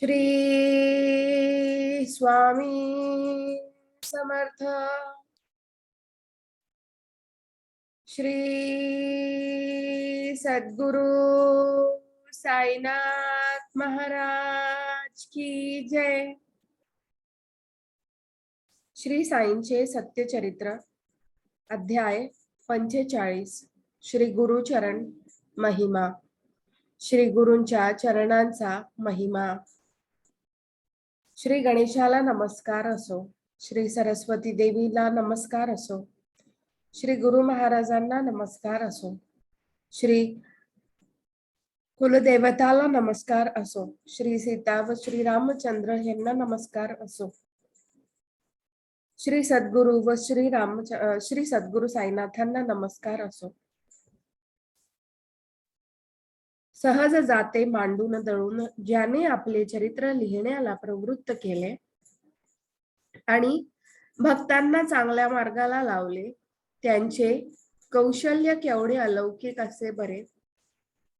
श्री स्वामी समर्थ। श्री सद्गुरु साईनाथ महाराज की जय। श्री साईंचे सत्यचरित्र अध्याय 45 श्री गुरुचरण महिमा। श्री गुरूंच्या चरणांचा महिमा। श्री गणेशाला नमस्कार असो, श्री सरस्वती देवीला नमस्कार असो, श्री गुरु महाराजांना नमस्कार असो, श्री कुलदेवताला नमस्कार असो, श्री सीता व श्री रामचंद्र यांना नमस्कार असो, श्री सद्गुरु व श्री सद्गुरु साईनाथांना नमस्कार असो। सहज जाते मांडून दळून ज्याने आपले चरित्र लिहिण्याला प्रवृत्त केले आणि भक्तांना चांगल्या मार्गाला लावले, त्यांचे कौशल्य केवढे अलौकिक असे बरे।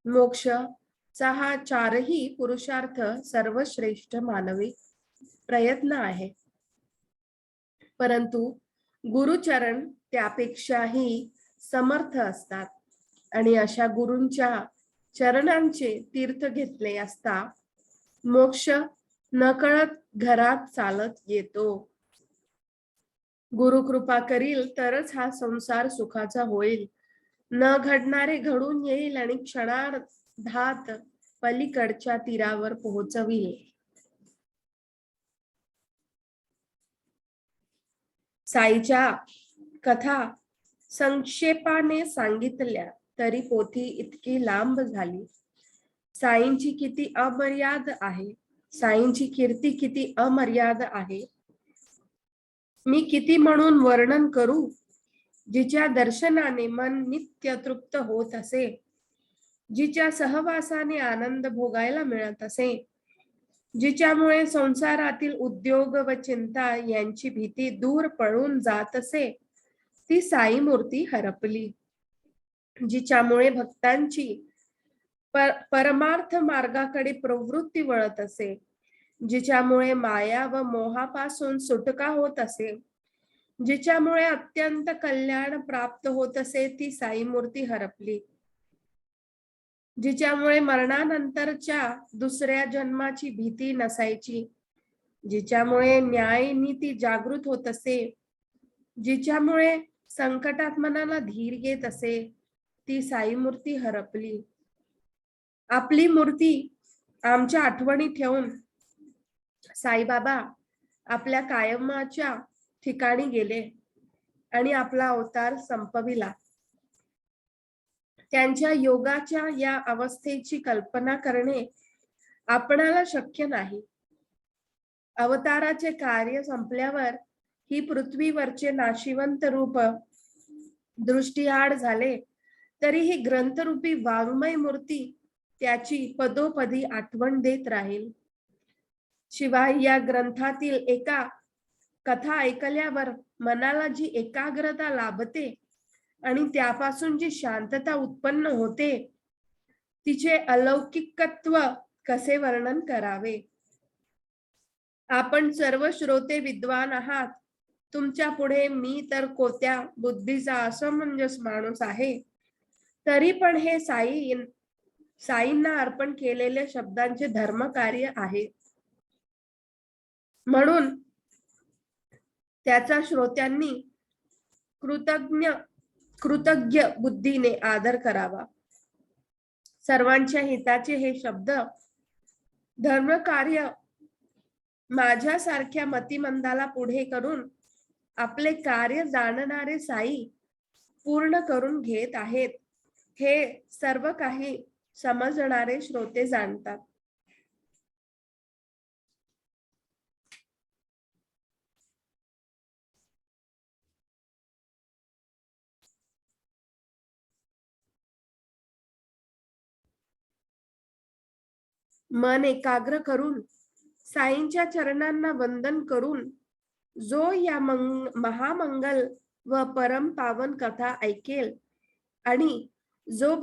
मोक्षचा हा चारही पुरुषार्थ सर्वश्रेष्ठ मानवी प्रयत्न आहे, परंतु गुरुचरण त्यापेक्षाही समर्थ असतात आणि अशा गुरूंच्या चरणांचे तीर्थ घेतले असता मोक्ष नकळत घरात चालत येतो। गुरु कृपा करील तरच हा संसार सुखाचा होईल, न घडणारे घडून येईल आणि क्षणार्धात पलीकडच्या तीरावर पोहोचविल। साईच्या कथा संक्षेपाने सांगितल्या तरी पोथी इतकी लांब झाली। साईंची किती अमर्याद आहे, साईंची कीर्ती किती अमर्याद आहे, मी किती म्हणून वर्णन करू। जिच्या दर्शनाने मन नित्य तृप्त होत असे, जिच्या सहवासाने आनंद भोगायला मिळत असे, जिच्यामुळे संसारातील उद्योग व चिंता यांची भीती दूर पळून जात असे, ती साई मूर्ती हरपली। जिच्यामुळे भक्तांची परमार्थ मार्गाकडे प्रवृत्ती वळत असे, जिच्यामुळे माया व मोहापासून सुटका होत असे, जिच्यामुळे अत्यंत कल्याण प्राप्त होत असे, ती साई मूर्ती हरपली। जिच्यामुळे मरणानंतरच्या दुसऱ्या जन्माची भीती नसायची, जिच्यामुळे न्याय नीती जागृत होत असे, जिच्यामुळे संकटात मनाला धीर येत असे, ती साई मूर्ती हरपली। आपली मूर्ती आमच्या आठवणी ठेवून साईबाबा आपल्या कायमाच्या ठिकाणी गेले आणि आपला अवतार संपविला। त्यांच्या योगाच्या या अवस्थेची कल्पना करणे आपणाला शक्य नाही। अवताराचे कार्य संपल्यावर ही पृथ्वीवरचे नाशिवंत रूप दृष्टीआड झाले तरी ही ग्रंथरूपी वाङ्मय मूर्ती त्याची पदोपदी आठवण देत राहील। शिवाय या ग्रंथातील एका कथा ऐकल्यावर मनाला जी एकाग्रता लाभते आणि त्यापासून जी शांतता उत्पन्न होते, तिचे अलौकिकत्व कसे वर्णन करावे। आपण सर्व श्रोते विद्वान आहात, तुमच्या पुढे मी तर कोत्या बुद्धीचा असमंजस माणूस आहे, तरी पण हे साईंना अर्पण केलेले शब्दांचे धर्मकार्य आहे, म्हणून त्याचा श्रोत्यांनी कृतज्ञ बुद्धीने आदर करावा। सर्वांच्या हिताचे हे शब्द धर्मकार्य माझ्यासारख्या मतिमंदाला पुढे करून आपले कार्य जाणणारे साई पूर्ण करून घेत आहेत, हे सर्व काही समजणारे श्रोते जाणतात। मन एकाग्र करून साईंच्या चरणांना वंदन करून जो या महामंगल व परम पावन कथा ऐकेल आणि जो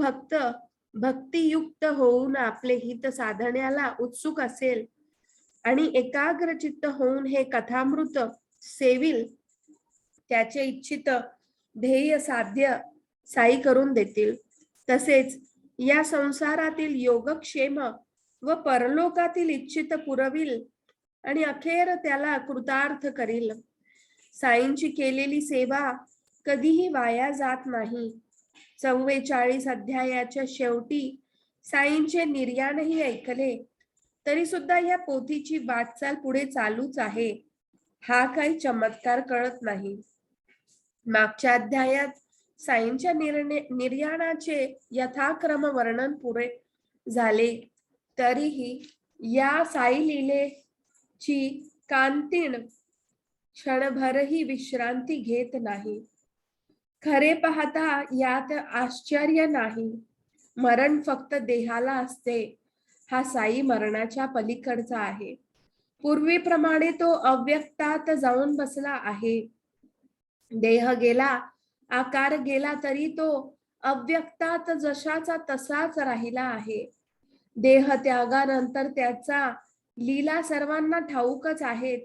भक्तियुक्त होऊन आपले हित साधण्याला उत्सुक असेल, आणि एकाग्र चित्त होऊन हे कथामृत सेविल त्याचे इच्छित ध्येय साध्य साई करून देतील. तसेच या संसारातील योगक्षेम व परलोकातील इच्छित पुरविल आणि अखेर त्याला कृतार्थ करील. साईंची केलेली सेवा कधीही वाया जात नाही. 44 अध्यायाच्या शेवटी साईंचे निर्याणही ऐकले तरी सुद्धा या पोथीची वाटचाल पुढे चालूच आहे. हा काही चमत्कार कळत नाही. मागच्या अध्यायात साईंच्या निर्याणाचे यथाक्रम वर्णन पुरे झाले तरीही या साई लीलेची कांतीण क्षणभरही विश्रांती घेत नाही. खरे पाहता यात आश्चर्य नाही. मरण फक्त देहाला असते. हा साई मरणाच्या पलीकडचा आहे. पूर्वीप्रमाणे तो अव्यक्तात जाऊन बसला आहे. देह गेला, आकार गेला तरी तो अव्यक्तात जशाचा तसाच राहिला आहे. देह त्यागानंतर त्याचा लीला सर्वांना ठाऊकच आहेत.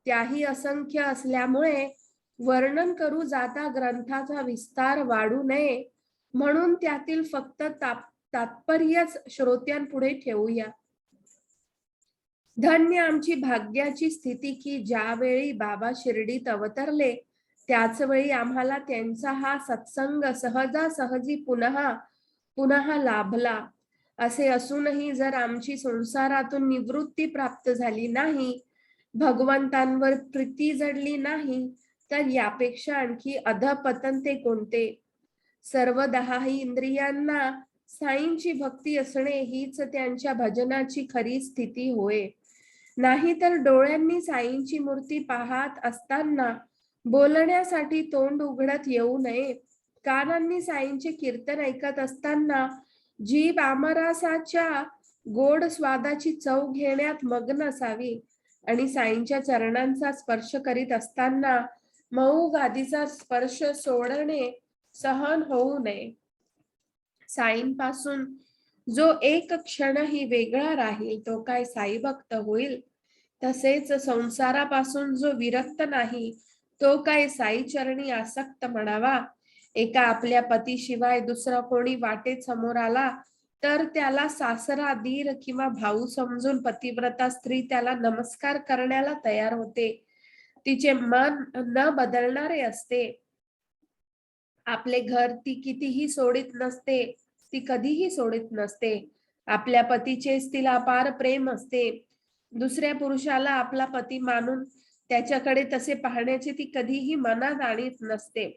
त्याही असंख्य असल्यामुळे वर्णन करू जाता ग्रंथाचा विस्तार वाढू नये म्हणून त्यातील फक्त तात्पर्यच श्रोत्यांपुढे ठेवूया. धन्य आमची भाग्याची स्थिती की ज्यावेळी बाबा शिर्डीत अवतरले त्याच वेळी आम्हाला त्यांचा हा सत्संग सहजासहजी पुन्हा लाभला. असे असूनही जर आमची संसारातून निवृत्ती प्राप्त झाली नाही, भगवंतांवर प्रीती जडली नाही, तर यापेक्षा आणखी अधपतन ते कोणते. सर्व 10 इंद्रियांना साईंची भक्ती असणे हीच त्यांच्या भजनाची खरी स्थिती होय. नाही तर डोळ्यांनी साईंची मूर्ती पाहत असताना बोलण्यासाठी तोंड उघडत येऊ नये. कानांनी साईंचे कीर्तन ऐकत असताना जीभ आमरसाच्या गोड स्वादाची चव घेण्यात मग्न असावी आणि साईंच्या चरणांचा स्पर्श करीत असताना मऊ गादीचा स्पर्श सोडणे सहन होऊ नये. साईंपासून जो एक क्षणही वेगळा राहील तो काय साई भक्त होईल. तसेच संसारापासून जो विरक्त नाही तो काय साई चरणी आसक्त म्हणावा. एका आपल्या पतीशिवाय दुसरा कोणी वाटेत समोर आला तर त्याला सासरा, दीर किंवा भाऊ समजून पतिव्रता स्त्री त्याला नमस्कार करण्याला तयार होते. तिचे मन न बदलणारे असते. आपले घर ती कितीही सोडित नसते, ती कधीही सोडित नसते. आपल्या पतीचेच तिला अपार प्रेम असते. दुसऱ्या पुरुषाला आपला पती मानून त्याच्याकडे तसे पाहण्याचे ती कधीही मनात आणीत नसते.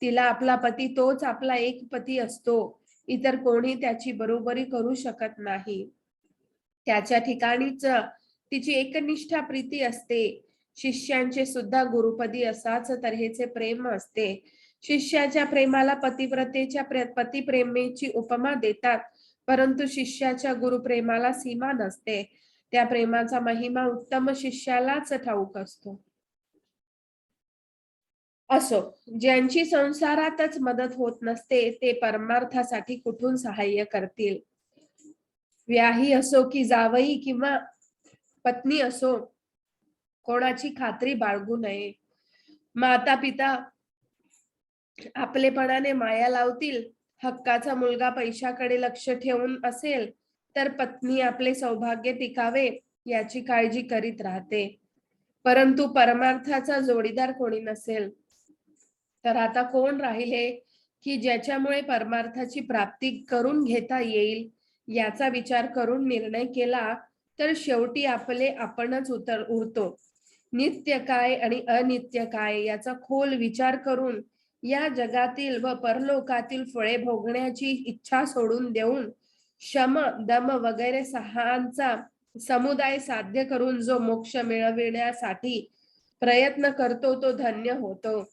तिला आपला पती तोच आपला एक पती असतो. इतर कोणी त्याची बरोबरी करू शकत नाही. त्याच्या ठिकाणीच तिची एकनिष्ठा प्रीती असते. शिष्यांचे सुद्धा गुरुपदी असाच तऱ्हेचे प्रेम असते. शिष्याच्या प्रेमाला पतिव्रतेच्या पतिप्रेमेची उपमा देतात, परंतु शिष्याच्या गुरुप्रेमाला सीमा नसते. त्या प्रेमाचा महिमा उत्तम शिष्यालाच ठाऊक असतो. असो, ज्यांची संसारातच मदत होत नसते ते परमार्थासाठी कुठून सहाय्य करतील. व्याही असो की जावई किंवा पत्नी असो, कोणाची खात्री बाळगू नये. माता पिता आपलेपणाने माया लावतील. हक्काचा मुलगा पैशाकडे लक्ष ठेवून असेल तर पत्नी आपले सौभाग्य टिकावे याची काळजी करीत राहते. परंतु परमार्थाचा जोडीदार कोणी नसेल तर आता कोण राहिले की ज्याच्यामुळे परमार्थाची प्राप्ती करून घेता येईल याचा विचार करून निर्णय केला तर शेवटी आपले आपणच उरतो. नित्य काय आणि अनित्य काय याचा खोल विचार करून या जगातील व परलोकातील फळे भोगण्याची इच्छा सोडून देऊन शम, दम वगैरे 6 समुदाय साध्य करून जो मोक्ष मिळविण्यासाठी प्रयत्न करतो तो धन्य होतो.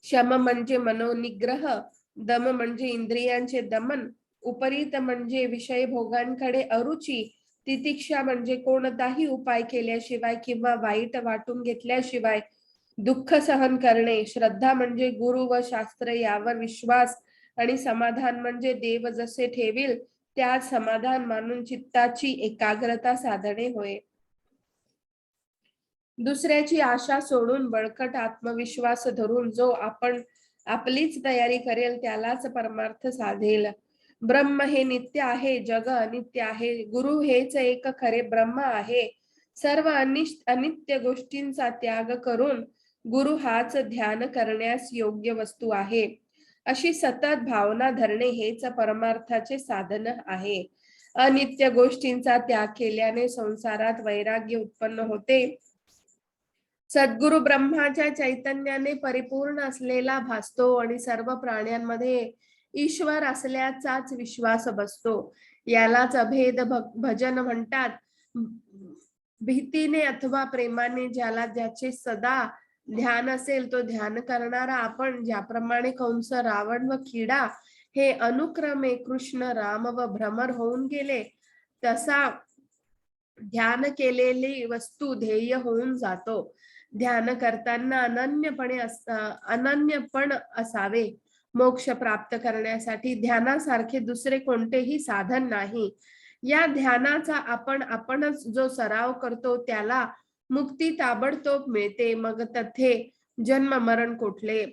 शम म्हणजे मनोनिग्रह, दम म्हणजे इंद्रियांचे दमन, उपरीत म्हणजे विषय भोगांकडे अरुची, तितिक्षा म्हणजे कोणताही उपाय केल्याशिवाय किंवा वाईट वाटून घेतल्याशिवाय दुःख सहन करणे, श्रद्धा म्हणजे गुरु व शास्त्र यावर विश्वास आणि समाधान म्हणजे देव जसे ठेवील त्या समाधान मानून चित्ताची एकाग्रता साधणे होय. दुसऱ्याची आशा सोडून बळकट आत्मविश्वास धरून जो आपण आपलीच तयारी करेल त्यालाच परमार्थ साधेल. ब्रह्म हे नित्य आहे, जग अनित्य आहे. गुरु हेच एक खरे ब्रह्म आहे. सर्व अनित्य गोष्टींचा त्याग करून गुरु हाच ध्यान करण्यास योग्य वस्तू आहे. अशी सतत भावना धरणे हेच परमार्थाचे साधन आहे. अनित्य गोष्टींचा त्याग केल्याने संसारात वैराग्य उत्पन्न होते. सद्गुरु ब्रह्माच्या चैतन्याने परिपूर्ण असलेला भासतो आणि सर्व प्राण्यांमध्ये ईश्वर असल्याचाच विश्वास बसतो. यालाच अभेद भजन म्हणतात. भीतीने अथवा प्रेमाने ज्याला ज्याचे सदा ध्यान असेल तो ध्यान करणारा आपण, ज्याप्रमाणे कंस, रावण व किडा हे अनुक्रमे कृष्ण, राम व भ्रमर होऊन गेले, तसा ध्यान केलेली वस्तू ध्येय होऊन जातो. ध्यान करताना अनन्यपण असावे. मोक्ष प्राप्त करण्यासाठी ध्यानासारखे दुसरे कोणतेही साधन नाही. या ध्यानाचा आपणच जो सराव करतो त्याला मुक्ती ताबडतोब मिळते. मग तथे जन्म मरण कोठले.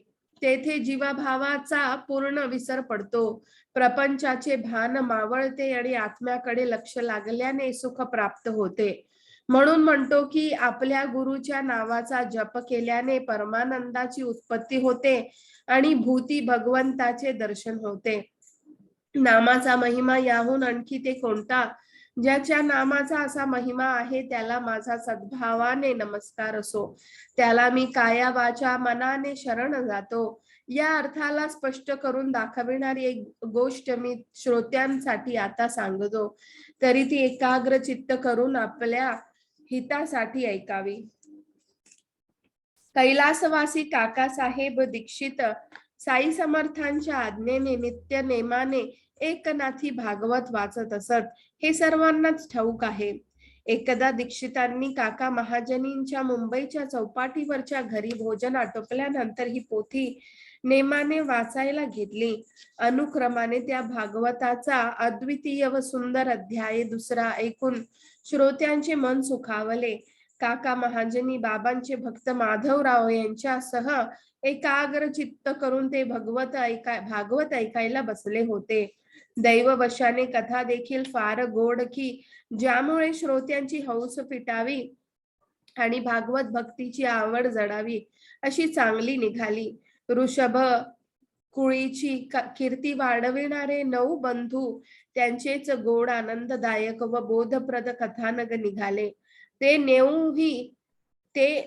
तेथे जीवाभावाचा पूर्ण विसर पडतो. प्रपंचाचे भान मावळते आणि आत्म्याकडे लक्ष लागल्याने सुख प्राप्त होते. म्हणून म्हणतो की आपल्या गुरुच्या नावाचा जप केल्याने परमानंदाची उत्पत्ती होते आणि भूती भगवंताचे दर्शन होते. नामाचा महिमा याहून आणखी ते कोणता? ज्याच्या नामाचा असा महिमा आहे त्याला माझा सद्भावाने नमस्कार असो. त्याला मी काया वाचा मनाने शरण जातो. या अर्थाला स्पष्ट करून दाखविणारी एक गोष्ट मी श्रोत्यांसाठी आता सांगतो, तरी ती एकाग्र चित्त करून आपल्या हितासाठी ऐकावी. कैलासवासी काकासाहेब दीक्षित साई समर्थांच्या आज्ञेने नित्य नेमाने एकनाथी भागवत वाचत असत, हे सर्वांनाच ठाऊक आहे. एकदा दीक्षितांनी काका महाजनींच्या मुंबईच्या चौपाटीवरच्या घरी भोजन आटोपल्यानंतर ही पोथी नेमाने वाचायला घेतली. अनुक्रमाने त्या भागवताचा अद्वितीय व सुंदर अध्याय दुसरा ऐकून श्रोत्यांचे मन सुखावले. काका महाजनी बाबांचे भक्त माधवराव यांच्यासह एकाग्र चित्त करून ते भागवत ऐकायला बसले होते. दैववशाने कथा देखील फार गोड की ज्यामुळे श्रोत्यांची हौस फिटावी आणि भागवत भक्तीची आवड जडावी अशी चांगली निघाली. ऋषभ कुळीची कीर्ती वाढविणारे 9 बंधू त्यांचेच गोड आनंददायक व बोधप्रद कथानक निघाले. ते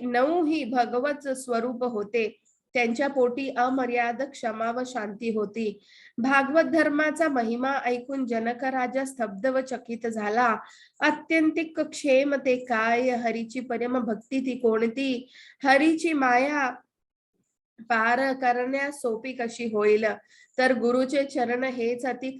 नऊही भगवत स्वरूप होते. त्यांच्या पोटी अमर्याद क्षमा व शांती होती. भागवत धर्माचा महिमा ऐकून जनक राजा स्तब्ध व चकित झाला. अत्यंतिक क्षेम ते काय, हरीची परम भक्ती ती कोणती, हरीची माया पार करण्यास सोपी कशी होईल. तर गुरुचे चरण हेच अति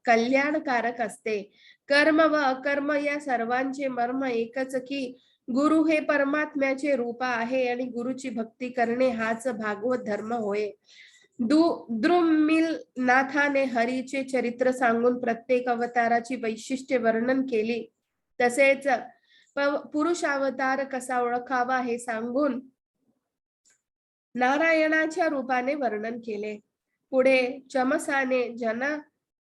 कल्याणकारक असते. कर्म व अकर्म या सर्वांचे मर्म एकच की गुरु हे परमात्म्याचे रूप आहे आणि गुरुची भक्ती करणे हाच भागवत धर्म होय. नाथाने हरीचे चरित्र सांगून प्रत्येक अवताराची वैशिष्ट्ये वर्णन केली. तसेच पुरुषावतार कसा ओळखावा हे सांगून नारायणाच्या रूपाने वर्णन केले. पुढे चमसाने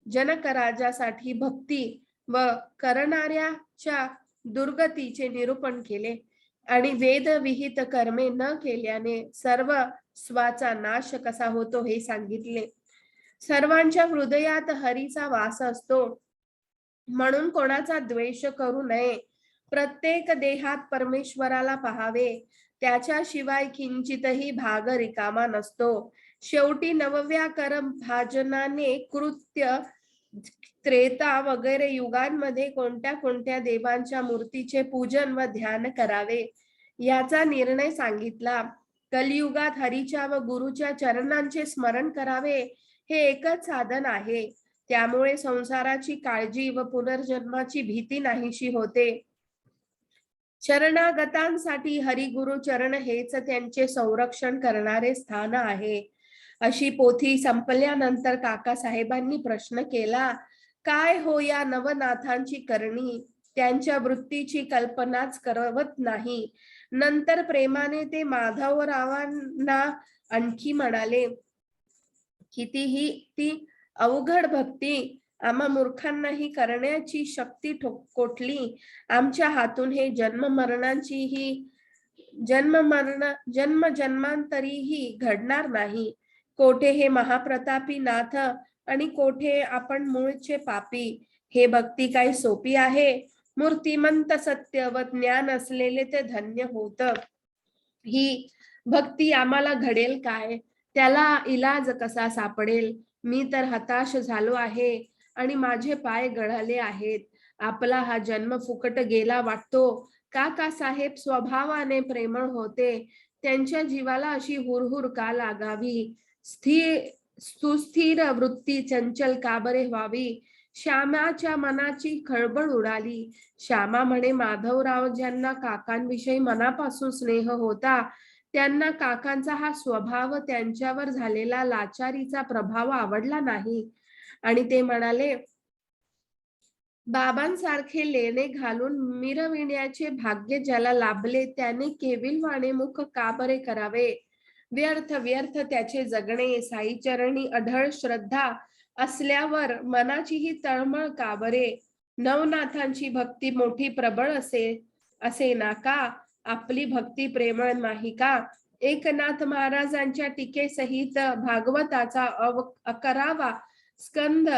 जनक राजासाठी भक्ती व करणाऱ्याच्या दुर्गतीचे निरूपण केले आणि वेदविहित कर्मे न केल्याने सर्व स्वाचा नाश कसा होतो हे सांगितले. सर्वांच्या हृदयात हरीचा वास असतो, म्हणून कोणाचा द्वेष करू नये. प्रत्येक देहात परमेश्वराला पाहावे, त्याच्याशिवाय किंचितही भाग रिकामा नसतो. शेवटी 9व्या कर्म भाजनाने कृत्य त्रेता वगैरे युगांमध्ये कोणत्या कोणत्या देवांच्या मूर्तीचे पूजन व ध्यान करावे याचा निर्णय सांगितला. कलियुगात हरीच्या व गुरुच्या चरणांचे स्मरण करावे हे एकच साधन आहे. त्यामुळे संसाराची काळजी व पुनर्जन्माची भीती नाहीशी होते. शरणागतांसाठी हरिगुरु चरण हेच त्यांचे संरक्षण करणारे स्थान आहे. अशी पोथी संपल्यानंतर काकासाहेबांनी प्रश्न केला, काय हो या नवनाथांची करणी, त्यांच्या वृत्तीची कल्पनाच करवत नाही. नंतर प्रेमाने ते माधवरावांना आणखी म्हणाले, कितीही ती अवघड भक्ती आम्हा मूर्खांनाही करण्याची शक्ती कोठली. आमच्या हातून हे जन्म जन्मांतरीही घडणार नाही. कोठे हे महाप्रतापी नाथ आणि कोठे आपण मूळचे पापी. हे भक्ती काही सोपी आहे? मूर्तिमंत सत्य व ज्ञान असलेले ते धन्य होत. ही भक्ती आम्हाला घडेल काय? त्याला इलाज कसा सापडेल? मी तर हताश झालो आहे आणि माझे पाय गळाले आहेत. आपला हा जन्म फुकट गेला वाटतो. काका साहेब स्वभावाने प्रेमळ होते. त्यांच्या जीवाला अशी हुरहुर का लागावी? सुस्थिर वृत्ती चंचल का बरे व्हावी? श्यामाच्या मनाची खळबळ उडाली. श्यामा म्हणे, माधवराव ज्यांना काकांविषयी मनापासून स्नेह होता, त्यांना काकांचा हा स्वभाव, त्यांच्यावर झालेला लाचारीचा प्रभाव आवडला नाही. आणि ते म्हणाले, बाबांसारखे लेणे घालून मिरविण्याचे भाग्य ज्याला लाभले, त्याने केविलवाणे मुख का बरे करावे? व्यर्थ व्यर्थ त्याचे जगणे. साईचरणी अढळ श्रद्धा असल्यावर मनाची ही तळमळ का बरे? नवनाथांची भक्ती मोठी प्रबळ असे ना का? आपली भक्ती प्रेमळ नाही का? एकनाथ महाराजांच्या टीकेसहित भागवताचा 11वा स्कंद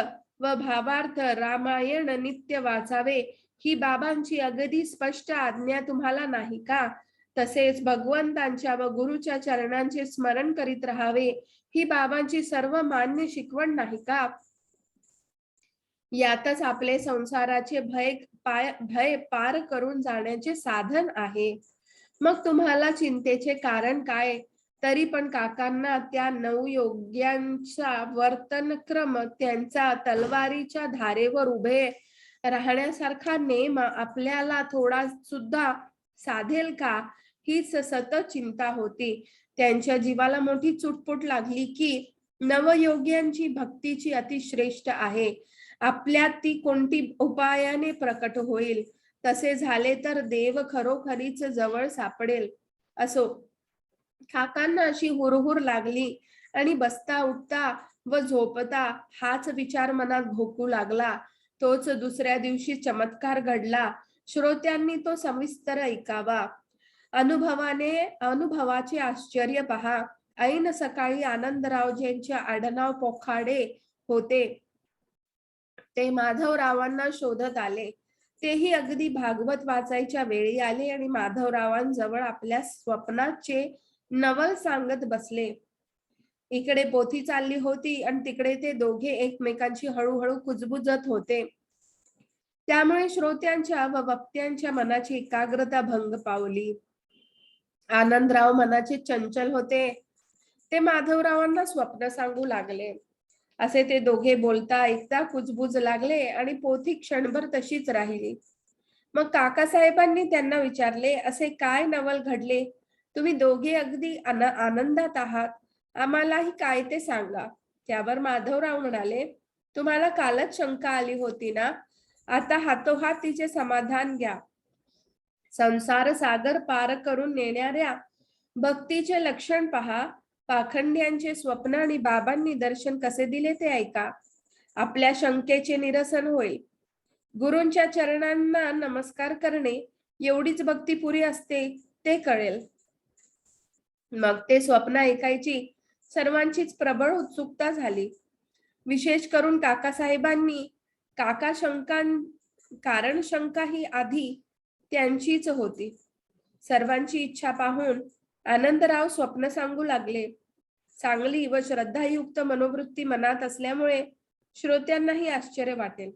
व भावार्थ रामायण नित्य वाचावे, ही बाबांची अगदी स्पष्ट आज्ञा तुम्हाला नाही का? तसेच भगवंतांच्या व गुरुच्या चरणांचे स्मरण करीत राहावे, ही बाबांची सर्व मान्य शिकवण नाही का? यातच आपले संसाराचे भय पार करून जाण्याचे साधन आहे. मग तुम्हाला चिंतेचे कारण काय? तरी पण काकांना त्या नवयोग्यांचा वर्तनक्रम, त्यांचा तलवारीच्या धारेवर उभे राहण्यासारखा नेम आपल्याला थोडा सुद्धा साधेल का, हीच सतत चिंता होती. त्यांच्या जीवाला मोठी चुटपुट लागली की नवयोग्यांची भक्तीची अतिश्रेष्ठ आहे. आपल्यात ती कोणती उपायाने प्रकट होईल? तसे झाले तर देव खरोखरीच जवळ सापडेल. असो, काकांना अशी हुरहुर लागली आणि बसता उठता व झोपता हाच विचार मनात भोकू लागला. तोच दुसऱ्या दिवशी चमत्कार घडला. श्रोत्यांनी तो सविस्तर ऐकावा. अनुभवाचे आश्चर्य पहा. ऐन सकाळी आनंदरावजींचे आडनाव पोखाडे होते. ते माधवरावांना शोधत आले. तेही अगदी भागवत वाचायच्या वेळी आले आणि माधवरावांजवळ आपल्या स्वप्नाचे नवल सांगत बसले. इकडे पोथी चालली होती आणि तिकडे ते दोघे एकमेकांची हळूहळू कुजबुजत होते. त्यामुळे श्रोत्यांच्या व वक्त्यांच्या मनाची एकाग्रता भंग पावली. आनंदराव मनाचे चंचल होते. ते माधवरावांना स्वप्न सांगू लागले. असे ते दोघे बोलता ऐकता कुजबुज लागले आणि पोथी क्षणभर तशीच राहिली. मग काकासाहेबांनी त्यांना विचारले, असे काय नवल घडले? तुम्ही दोघे अगदी आनंदात आहात. आम्हालाही काय ते सांगा. त्यावर माधवराव म्हणाले, तुम्हाला कालच शंका आली होती ना, आता हातोहात तिचे समाधान घ्या. संसार सागर पार करून नेणाऱ्या भक्तीचे लक्षण पहा. पाखंड्यांचे स्वप्न आणि बाबांनी दर्शन कसे दिले ते ऐका. आपल्या शंकेचे निरसन होईल. गुरूंच्या चरणांना नमस्कार करणे एवढीच भक्ती पुरी असते ते कळेल. मग ते स्वप्न ऐकायची सर्वांचीच प्रबळ उत्सुकता झाली. विशेष करून काकासाहेबांनी. कारण शंका ही आधी त्यांचीच होती. सर्वांची इच्छा पाहून आनंदराव स्वप्न सांगू लागले. चांगली व श्रद्धायुक्त मनोवृत्ती मनात असल्यामुळे श्रोत्यांनाही आश्चर्य वाटेल.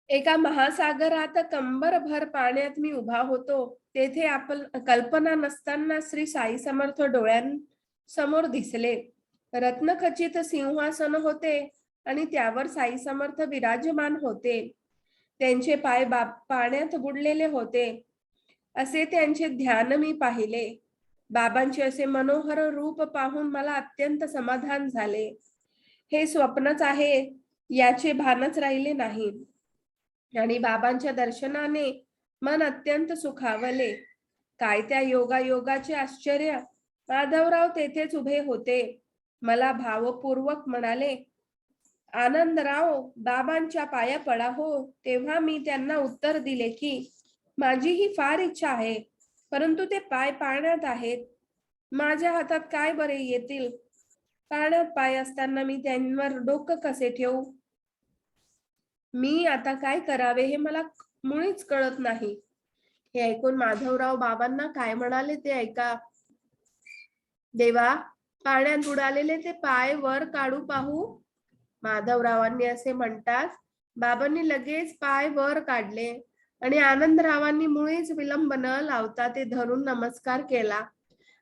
एका महासागरात कंबरभर पाण्यात मी उभा होतो. तेथे आपण कल्पना नसताना श्री साई समर्थ डोळ्यांसमोर दिसले. रत्नखचित सिंहासन होते आणि त्यावर साई समर्थ विराजमान होते. त्यांचे पाय पाण्यात बुडलेले होते. असे त्यांचे ध्यान मी पाहिले. बाबांचे असे मनोहर रूप पाहून मला अत्यंत समाधान झाले. हे स्वप्नच आहे याचे भानच राहिले नाही. आणि बाबांच्या दर्शनाने मन अत्यंत सुखावले. काय त्या योगायोगाचे आश्चर्य. माधवराव तेथेच उभे होते. मला भावपूर्वक म्हणाले, आनंदराव, बाबांच्या पाया पडा हो. तेव्हा मी त्यांना उत्तर दिले की माझी ही फार इच्छा आहे, परंतु ते पाय पाळण्यात आहेत. माझ्या हातात काय बरे येतील? पाळण्यात पाय असताना मी त्यांवर डोकं कसे ठेवू? मी आता काय करावे हे मला मुळीच कळत नाही. हे ऐकून माधवराव बाबांना काय म्हणाले ते ऐका. देवा, पाण्यात बुडालेले ते पाय वर काढू पाहू. माधवरावांनी असे म्हणताच बाबांनी लगेच पाय वर काढले आणि आनंदरावांनी मुळीच विलंब न लावता ते धरून नमस्कार केला.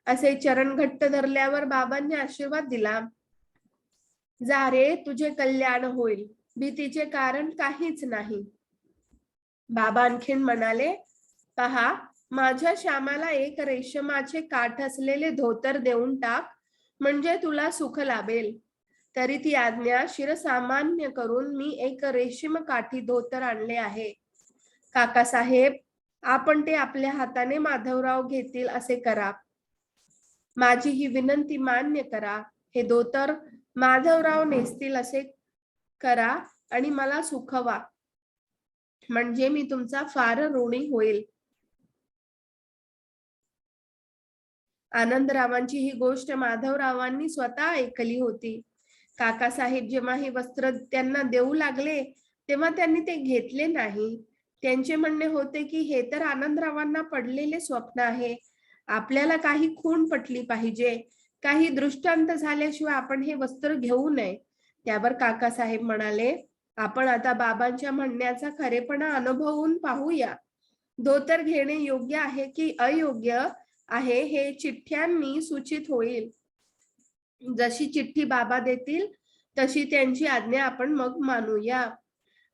असे चरण घट्ट धरल्यावर बाबांनी आशीर्वाद दिला. जा रे, तुझे कल्याण होईल. भीतीचे कारण काहीच नाही. बाबा आणखीन म्हणाले, पहा, माझ्या श्यामाला एक रेशमाचे काठ असलेले धोतर देऊन टाक, म्हणजे तुला सुख लाभेल. तरी ती आज्ञा शिरसामान्य करून मी एक रेशीम काठी धोतर आणले आहे. काकासाहेब, आपण ते आपल्या हाताने माधवराव घेतील असे करा. माझी ही विनंती मान्य करा. हे धोतर माधवराव नेसतील असे करा आणि मला सुखवा, म्हणजे मी तुमचा फार ऋणी होईल. आनंदरावांची ही गोष्ट माधवरावांनी स्वतः ऐकली होती. काकासाहेब जेव्हा हे वस्त्र त्यांना देऊ लागले तेव्हा त्यांनी ते घेतले नाही. त्यांचे म्हणणे होते की हे तर आनंदरावांना पडलेले स्वप्न आहे. आपल्याला काही खूण पटली पाहिजे. काही दृष्टांत झाल्याशिवाय आपण हे वस्त्र घेऊ नये. त्यावर काकासाहेब म्हणाले, आपण आता बाबांच्या म्हणण्याचा खरेपणा अनुभवून पाहूया. धोतर घेणे योग्य आहे की अयोग्य आहे हे चिठ्ठ्यांनी सूचित होईल. जशी चिठ्ठी बाबा देतील तशी त्यांची आज्ञा आपण मग मानूया.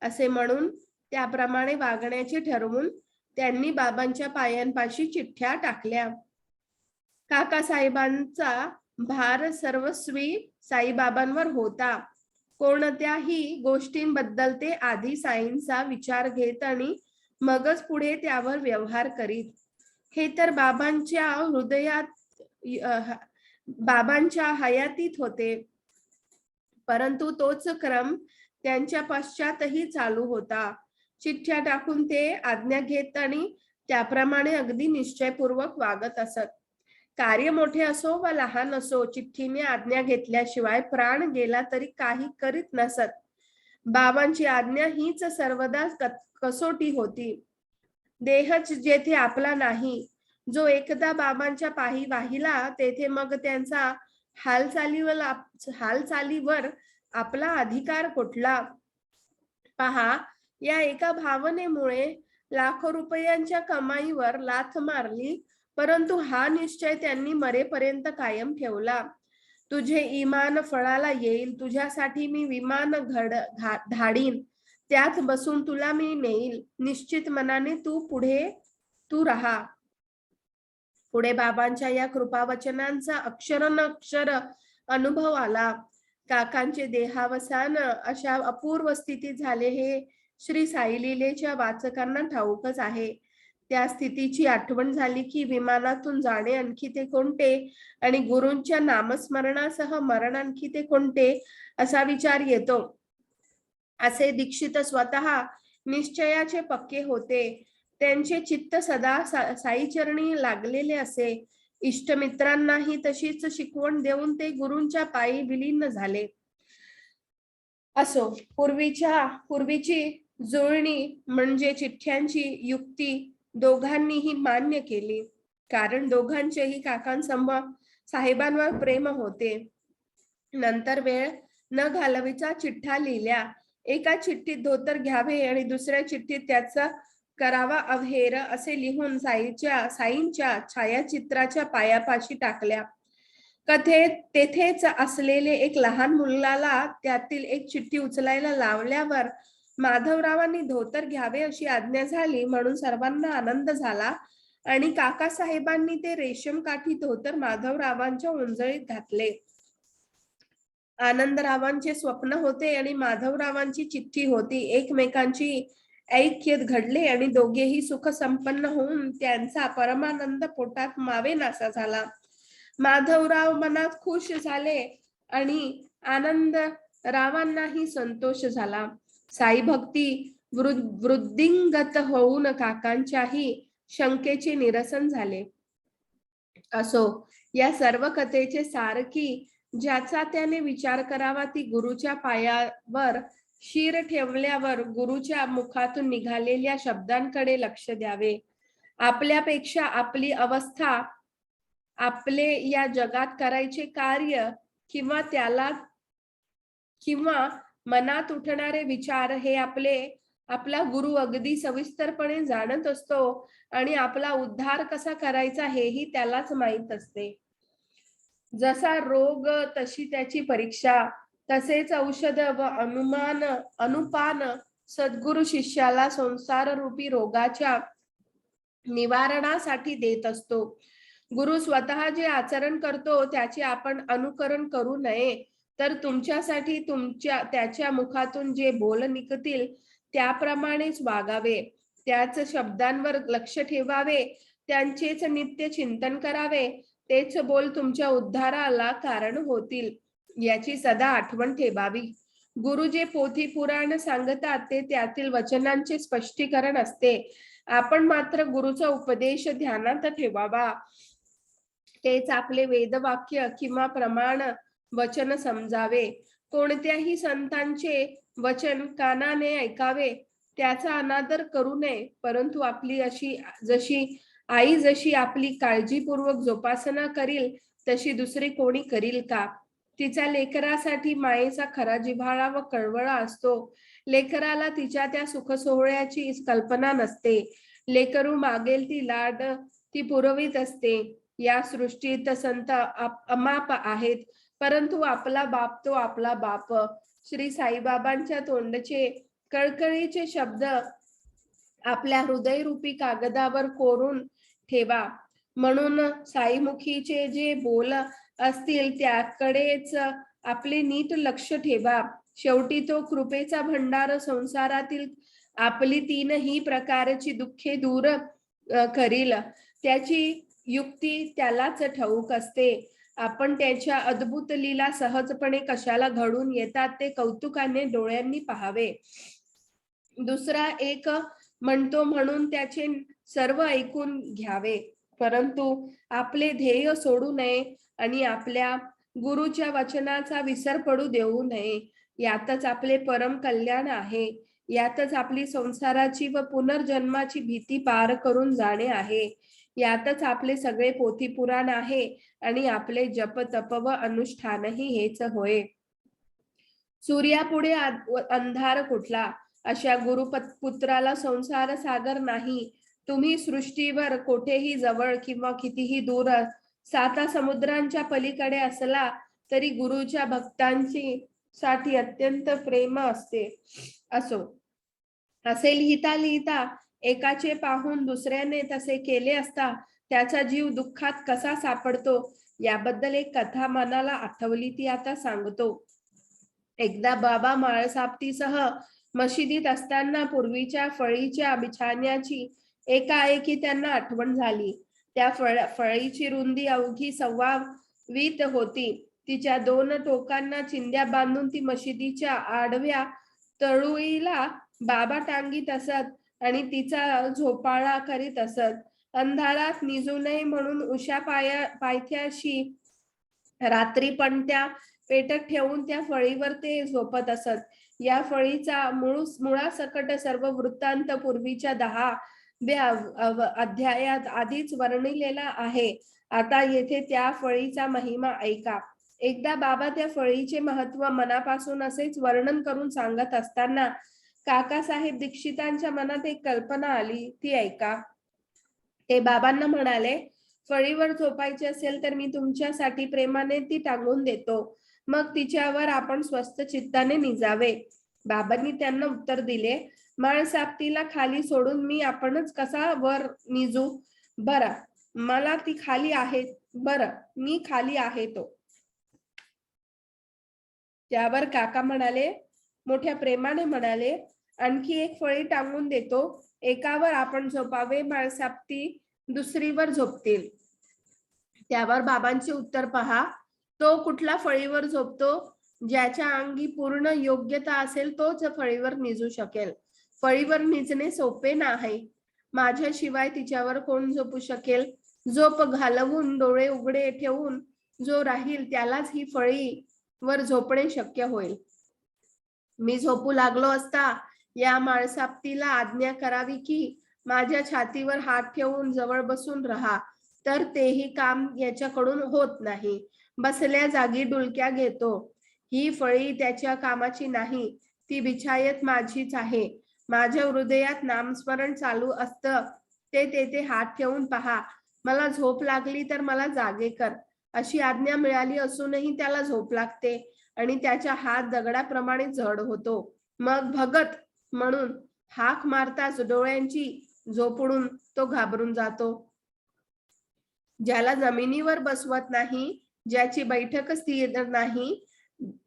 असे म्हणून त्याप्रमाणे वागण्याचे ठरवून त्यांनी बाबांच्या पायांपाशी चिठ्ठ्या टाकल्या. काकासाहेबांचा भार सर्वस्वी साईबाबांवर होता. कोणत्याही गोष्टींबद्दल ते आधी साईंचा विचार घेत आणि मगच पुढे त्यावर व्यवहार करीत. हे तर बाबांच्या बाबांच्या हयातीत होते, परंतु तोच क्रम त्यांच्या पश्चातही चालू होता. चिठ्ठ्या टाकून ते आज्ञा घेत आणि त्याप्रमाणे अगदी निश्चयपूर्वक वागत असत. कार्य मोठे असो वा लहान असो, चिठ्ठीने आज्ञा घेतल्याशिवाय प्राण गेला तरी काही करीत नसत. बाबांची आज्ञा हीच सर्वदा कसोटी होती. देहच जेथे आपला नाही, जो एकदा बाबांच्या पायी वाहिला तेथे मग त्यांचा हालचालीवर आपला अधिकार कुठला? पहा, या एका भावनेमुळे लाखो रुपयांच्या कमाईवर लाथ मारली, परंतु हा निश्चय त्यांनी मरेपर्यंत कायम ठेवला. तुझे इमान फळाला येईल. तुझ्यासाठी मी विमान धाडीन, त्यात बसून तुला मी नेईल. निश्चित मनाने तू राहा. पुढे बाबांच्या या कृपावचनांचा अक्षर अनुभव आला. काकांचे देहावसान अशा अपूर्व स्थितीत झाले हे श्री साई लीलेच्या वाचकांना ठाऊकच आहे. त्या स्थितीची आठवण झाली की विमानातून जाणे आणखी ते कोणते आणि गुरूंच्या नामस्मरणासह मरण आणखी ते कोणते असा विचार येतो. असे दीक्षित स्वतः निश्चयाचे पक्के होते. त्यांचे चित्त सदा साईचरणी लागलेले असे. इष्टमित्रांनाही तशीच शिकवण देऊन ते गुरूंच्या पायी विलीन झाले. असो, पूर्वीची जुळणी म्हणजे चिठ्ठ्यांची युक्ती दोघांनीही मान्य केली, कारण दोघांचेही काकांसमोर साहेबांवर प्रेम होते. नंतर वेळ न घालवीचा चिठ्ठ्या लिहिल्या. एका चिठ्ठीत धोतर घ्यावे आणि दुसऱ्या चिठ्ठीत त्याचा करावा अवहेर असे लिहून साईंच्या छायाचित्राच्या पायापाशी टाकल्या. तेथेच असलेले एक लहान मुलाला त्यातील एक चिठ्ठी उचलायला लावल्यावर माधवरावांनी धोतर घ्यावे अशी आज्ञा झाली म्हणून सर्वांना आनंद झाला आणि काकासाहेबांनी ते रेशम काठी धोतर माधवरावांच्या उंजळीत घातले. आनंदरावांचे स्वप्न होते आणि माधवरावांची चिठ्ठी होती. एकमेकांची ऐक्य घडले आणि दोघेही सुख संपन्न होऊन त्यांचा परमानंद पोटात मावेनासा झाला. माधवराव मनात खुश झाले आणि आनंद रावांनाही संतोष झाला. साई भक्ती वृद्धिंगत होऊन काकांच्याही शंकेचे निरसन झाले. असो, या सर्व कथेचे सार की ज्याचा त्याने विचार करावा ती गुरुच्या पायावर शिर ठेवल्यावर गुरुच्या मुखातून निघालेल्या शब्दांकडे लक्ष द्यावे. आपल्यापेक्षा आपली अवस्था, आपले या जगात करायचे कार्य किंवा मनात उठणारे विचार हे आपला गुरु अगदी सविस्तरपणे जाणत असतो आणि आपला उद्धार कसा करायचा हेही त्यालाच माहीत असते. जसा रोग तशी त्याची परीक्षा, तसेच औषध व अनुपान सद्गुरु शिष्याला संसार रूपी रोगाच्या निवारणासाठी देत असतो. गुरु स्वतः जे आचरण करतो त्याचे आपण अनुकरण करू नये, तर तुमच्यासाठी त्याच्या मुखातून जे बोल निघतील त्याप्रमाणेच वागावे. त्याच शब्दांवर लक्ष ठेवावे, त्यांचेच नित्य चिंतन करावे. तेच बोल तुमच्या उद्धाराला कारण होतील याची सदा आठवण ठेवावी. गुरु जे पोथी पुराण सांगतात ते त्यातील वचनांचे स्पष्टीकरण असते. आपण मात्र गुरुचा उपदेश ध्यानात ठेवावा. तेच आपले वेदवाक्य किंवा प्रमाण वचन समजावे. कोणत्याही संतांचे वचन कानाने ऐकावे, त्याचा अनादर करू नये. परंतु आपली आई जशी आपली काळजीपूर्वक जोपासना करील तशी दुसरी कोणी करील का? तिचा लेकरासाठी मायेचा खरा जिव्हाळा व कळवळा असतो. लेकराला तिच्या त्या सुख सोहळ्याची कल्पना नसते. लेकरू मागेल ती लाड ती पुरवीत असते. या सृष्टीत संत अमाप आहेत, परंतु आपला बाप तो आपला बाप. श्री साईबाबांच्या तोंडचे कळकळीचे शब्द आपल्या हृदयरूपी कागदावर कोरून ठेवा. म्हणून साईमुखीचे जे बोल असतील त्याकडेच आपले नीट लक्ष ठेवा. शेवटी तो कृपेचा भंडार संसारातील आपली तीनही प्रकारची दुःखे दूर करील. त्याची युक्ती त्यालाच ठाऊक असते. आपण त्याच्या अद्भुत लीला सहजपणे कशाला घडून येतात ते कौतुकाने डोळ्यांनी पाहावे. दुसरा एक म्हणतो म्हणून त्याचे सर्व ऐकून घ्यावे, परंतु आपले ध्येय सोडू नये आणि आपल्या गुरुच्या वचनाचा विसर पडू देऊ नये. यातच आपले परम कल्याण आहे. यातच आपली संसाराची व पुनर्जन्माची भीती पार करून जाणे आहे. यातच आपले सगळे पोथी पुराण आहे आणि आपले जप तप व अनुष्ठानही हेच होय. सूर्यापुढे अंधार कुठला? अशा गुरुपुत्राला संसार सागर नाही. तुम्ही सृष्टीवर कोठेही जवळ किंवा कितीही दूर 7 समुद्रांच्या पलीकडे असला तरी गुरुच्या भक्तांची साठी अत्यंत प्रेम असते. असे लिहिता लिहिता एकाचे पाहून दुसऱ्याने तसे केले असता त्याचा जीव दुःखात कसा सापडतो याबद्दल एक कथा मनाला आठवली ती आता सांगतो. एकदा बाबा माळसापटीसह मशिदीत असताना पूर्वीच्या फळीच्या बिछाण्याची एकाएकी त्यांना आठवण झाली. त्या फळीची रुंदी अवघी 26 होती. तिच्या 2 टोकांना चिंध्या बांधून ती मशिदीच्या आडव्या तळुईला बाबा टांगीत असत आणि तिचा झोपाळा करीत असत. अंधारात निजू नये म्हणून उशा पायथ्याशी रात्री पण त्या पेटत ठेवून त्या फळीवर ते झोपत असत. या फळीचा मुळासकट सर्व वृत्तांत पूर्वीच्या 10व्या अध्यायात आधीच वर्णिलेला आहे. आता येथे त्या फळीचा महिमा ऐका. एकदा बाबा त्या फळीचे महत्व मनापासून असेच वर्णन करून सांगत असताना काकासाहेब दीक्षितांच्या मनात एक कल्पना आली, ती ऐका. ते बाबांना म्हणाले, फळीवर झोपायचे असेल तर मी तुमच्यासाठी प्रेमाने ती टांगून देतो, मग तिच्यावर आपण स्वस्थ चित्ताने निजावे. बाबांनी त्यांना उत्तर दिले, माळसापटीला खाली सोडून मी आपणच कसा वर निजू? बरं, मला ती खाली आहे. बरं, मी खाली आहे तो. त्यावर काका म्हणाले, मोठ्या प्रेमाने म्हणाले, आणखी एक फळी टांगून देतो, एकावर आपण झोपावे, माळसापती दुसरीवर झोपतील. त्यावर बाबांचे उत्तर पहा, तो कुठला फळीवर झोपतो? ज्याच्या अंगी पूर्ण योग्यता असेल तोच फळीवर निजू शकेल. फळीवर निजणे सोपे नाही. माझ्याशिवाय तिच्यावर कोण झोपू शकेल? झोप घालवून डोळे उघडे ठेवून जो राहील त्यालाच ही फळीवर झोपणे शक्य होईल. मी झोपू लागलो असता या माळसापतीला आज्ञा करावी की माझ्या छातीवर हात ठेवून जवळ बसून राहा, तर तेही काम याच्याकडून होत नाही. बसल्या जागी डुलक्या घेतो. ही फळी त्याच्या कामाची नाही, ती बिछायत माझीच आहे. माझ्या हृदयात नामस्मरण चालू असतं, ते तेथे हात ठेवून पहा. मला झोप लागली तर मला जागे कर, अशी आज्ञा मिळाली असूनही त्याला झोप लागते आणि त्याचा हात दगडाप्रमाणे जड होतो. मग भगत म्हणून हाक मारताच डोळ्यांची झोप उडून तो घाबरून जातो. ज्याला जमिनीवर बसवत नाही, ज्याची बैठक स्थिर नाही,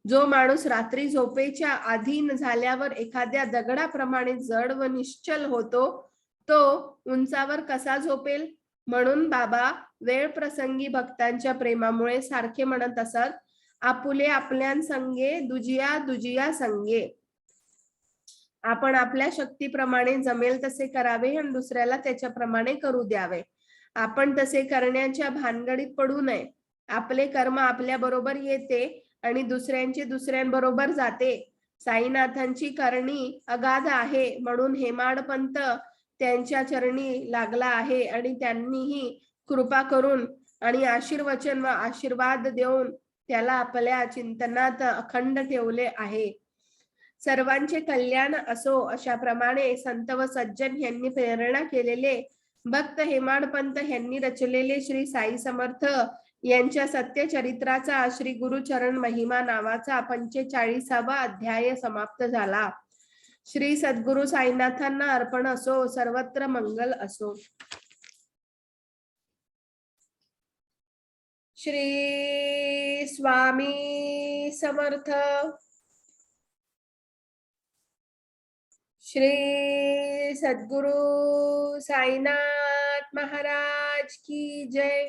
जो माणूस रात्री झोपेच्या अधीन झाल्यावर एखाद्या दगडाप्रमाणे जड व निश्चल होतो, तो उंचावर कसा झोपेल? म्हणून बाबा वेळ प्रसंगी भक्तांच्या प्रेमामुळे सारखे म्हणत असत, आपुले आपल्यासंगे दुजिया दुजिया संगे. आपण आपल्या शक्तीप्रमाणे जमेल तसे करावे आणि दुसऱ्याला त्याच्याप्रमाणे करू द्यावे. आपण तसे करण्याच्या भानगडीत पडू नये. आपले कर्म आपल्या बरोबर येते आणि दुसऱ्यांचे दुसऱ्यांबरोबर जाते. साईनाथांची करणी अगाध आहे म्हणून हेमाडपंत त्यांच्या चरणी लागला आहे आणि त्यांनीही कृपा करून आणि आशीर्वचन व आशीर्वाद देऊन त्याला आपल्या चिंतनात अखंड ठेवले आहे. सर्वांचे कल्याण असो अशा प्रमाणे संत व सज्जन यांनी प्रेरणा केलेले भक्त हेमाडपंत यांनी रचलेले श्री साई समर्थ यांच्या सत्यचरित्राचा श्री गुरुचरण महिमा नावाचा 45वा अध्याय समाप्त झाला. श्री सद्गुरु साईनाथांना अर्पण असो. सर्वत्र मंगल असो. श्री स्वामी समर्थ. श्री सद्गुरु साईनाथ महाराज की जय.